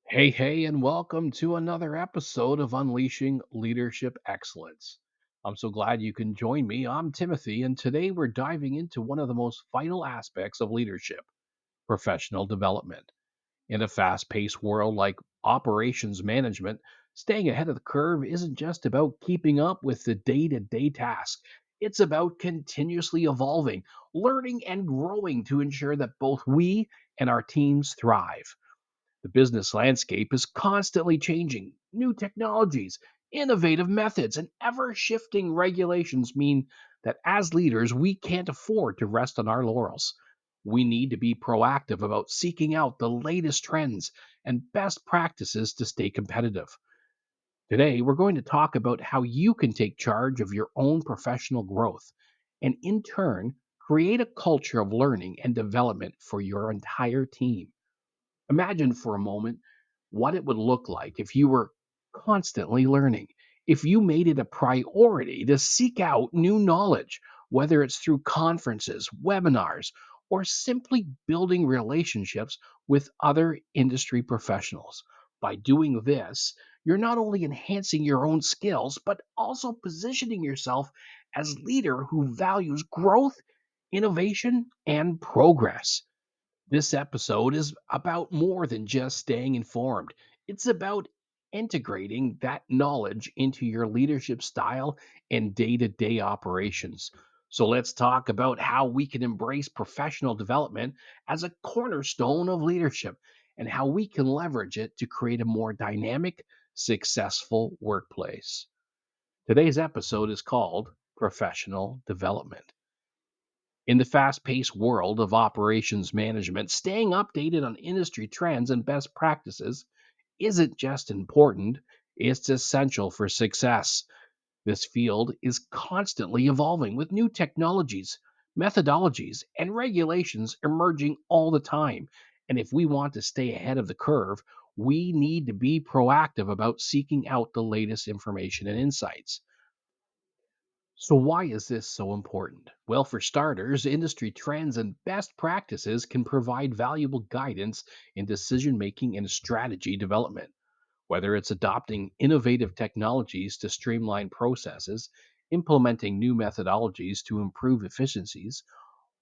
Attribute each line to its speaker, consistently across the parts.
Speaker 1: Hey, and welcome to another episode of Unleashing Leadership Excellence. I'm so glad you can join me. I'm Timothy, and today we're diving into one of the most vital aspects of leadership: professional development. In a fast paced world like operations management, staying ahead of the curve isn't just about keeping up with the day to day tasks, it's about continuously evolving, learning, and growing to ensure that both we and our teams thrive. The business landscape is constantly changing. New technologies, innovative methods, and ever shifting regulations mean that as leaders, we can't afford to rest on our laurels. We need to be proactive about seeking out the latest trends and best practices to stay competitive. Today, we're going to talk about how you can take charge of your own professional growth and, in turn, create a culture of learning and development for your entire team. Imagine for a moment what it would look like if you were constantly learning, if you made it a priority to seek out new knowledge, whether it's through conferences, webinars, or simply building relationships with other industry professionals. By doing this, you're not only enhancing your own skills, but also positioning yourself as leader who values growth, innovation, and progress. This episode is about more than just staying informed. It's about integrating that knowledge into your leadership style and day to day operations. So, let's talk about how we can embrace professional development as a cornerstone of leadership and how we can leverage it to create a more dynamic, successful workplace. Today's episode is called Professional Development. In the fast paced world of operations management, staying updated on industry trends and best practices isn't just important, it's essential for success. This field is constantly evolving with new technologies, methodologies, and regulations emerging all the time. And if we want to stay ahead of the curve, we need to be proactive about seeking out the latest information and insights. So, why is this so important? Well, for starters, industry trends and best practices can provide valuable guidance in decision making and strategy development. Whether it's adopting innovative technologies to streamline processes, implementing new methodologies to improve efficiencies,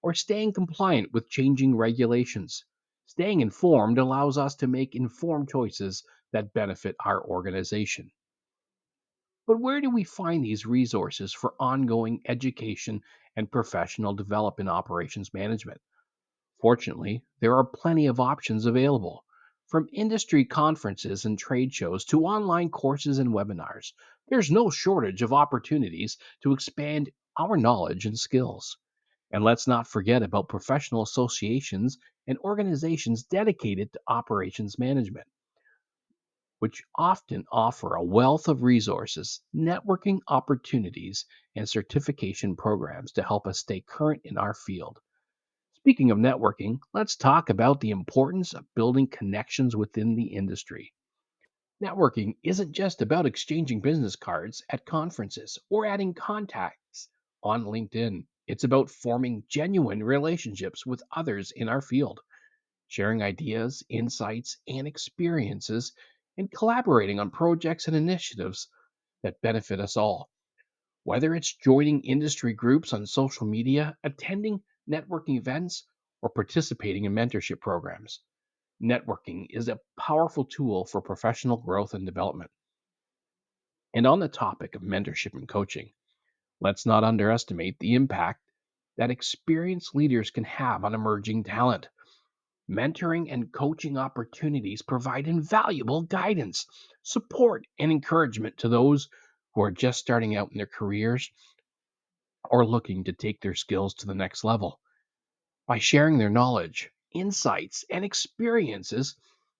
Speaker 1: or staying compliant with changing regulations. Staying informed allows us to make informed choices that benefit our organization. But where do we find these resources for ongoing education and professional development operations management? Fortunately, there are plenty of options available. From industry conferences and trade shows to online courses and webinars, there's no shortage of opportunities to expand our knowledge and skills. And let's not forget about professional associations and organizations dedicated to operations management, which often offer a wealth of resources, networking opportunities, and certification programs to help us stay current in our field. Speaking of networking, let's talk about the importance of building connections within the industry. Networking isn't just about exchanging business cards at conferences or adding contacts on LinkedIn. It's about forming genuine relationships with others in our field, sharing ideas, insights, and experiences, and collaborating on projects and initiatives that benefit us all. Whether it's joining industry groups on social media, attending networking events, or participating in mentorship programs, networking is a powerful tool for professional growth and development. And on the topic of mentorship and coaching, let's not underestimate the impact that experienced leaders can have on emerging talent. Mentoring and coaching opportunities provide invaluable guidance, support, and encouragement to those who are just starting out in their careers or looking to take their skills to the next level. By sharing their knowledge, insights, and experiences,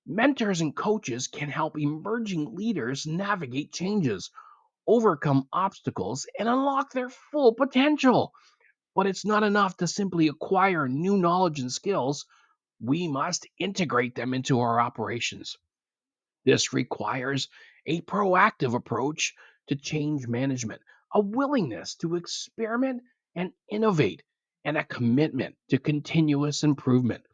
Speaker 1: mentors and coaches can help emerging leaders navigate changes, overcome obstacles, and unlock their full potential. But it's not enough to simply acquire new knowledge and skills. We must integrate them into our operations. This requires a proactive approach to change management, a willingness to experiment and innovate, and a commitment to continuous improvement.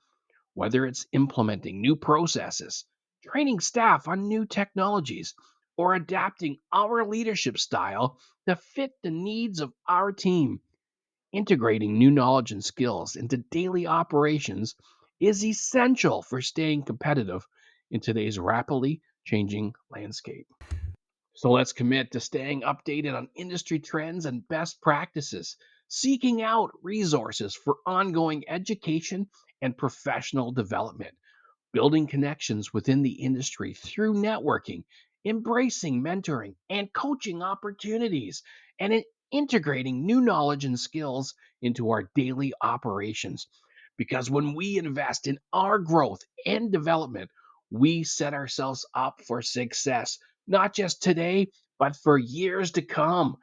Speaker 1: Whether it's implementing new processes, training staff on new technologies, or adapting our leadership style to fit the needs of our team. Integrating new knowledge and skills into daily operations is essential for staying competitive in today's rapidly changing landscape. So let's commit to staying updated on industry trends and best practices, seeking out resources for ongoing education and professional development, building connections within the industry through networking, embracing mentoring and coaching opportunities, and integrating new knowledge and skills into our daily operations. Because when we invest in our growth and development, we set ourselves up for success, not just today, but for years to come.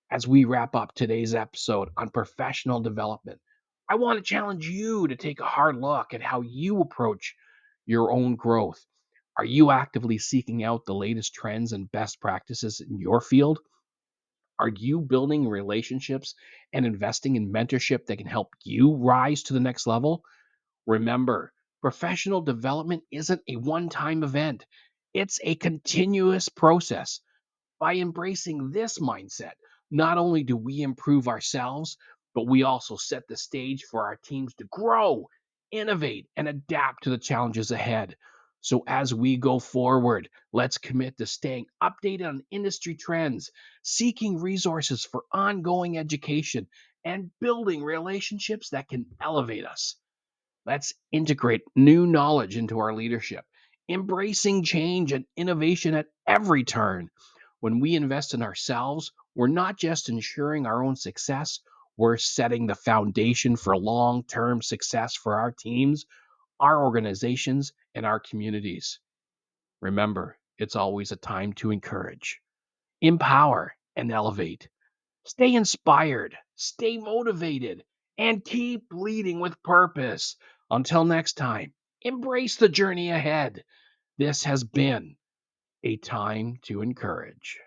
Speaker 1: As we wrap up today's episode on professional development, I want to challenge you to take a hard look at how you approach your own growth. Are you actively seeking out the latest trends and best practices in your field? Are you building relationships and investing in mentorship that can help you rise to the next level? Remember, professional development isn't a one time event, it's a continuous process. By embracing this mindset, not only do we improve ourselves, but we also set the stage for our teams to grow, innovate, and adapt to the challenges ahead. So, as we go forward, let's commit to staying updated on industry trends, seeking resources for ongoing education, and building relationships that can elevate us. Let's integrate new knowledge into our leadership, embracing change and innovation at every turn. When we invest in ourselves, we're not just ensuring our own success, we're setting the foundation for long term success for our teams, our organizations, and our communities. Remember, it's always a time to encourage, empower, and elevate. Stay inspired, stay motivated, and keep leading with purpose. Until next time, embrace the journey ahead. This has been a time to encourage.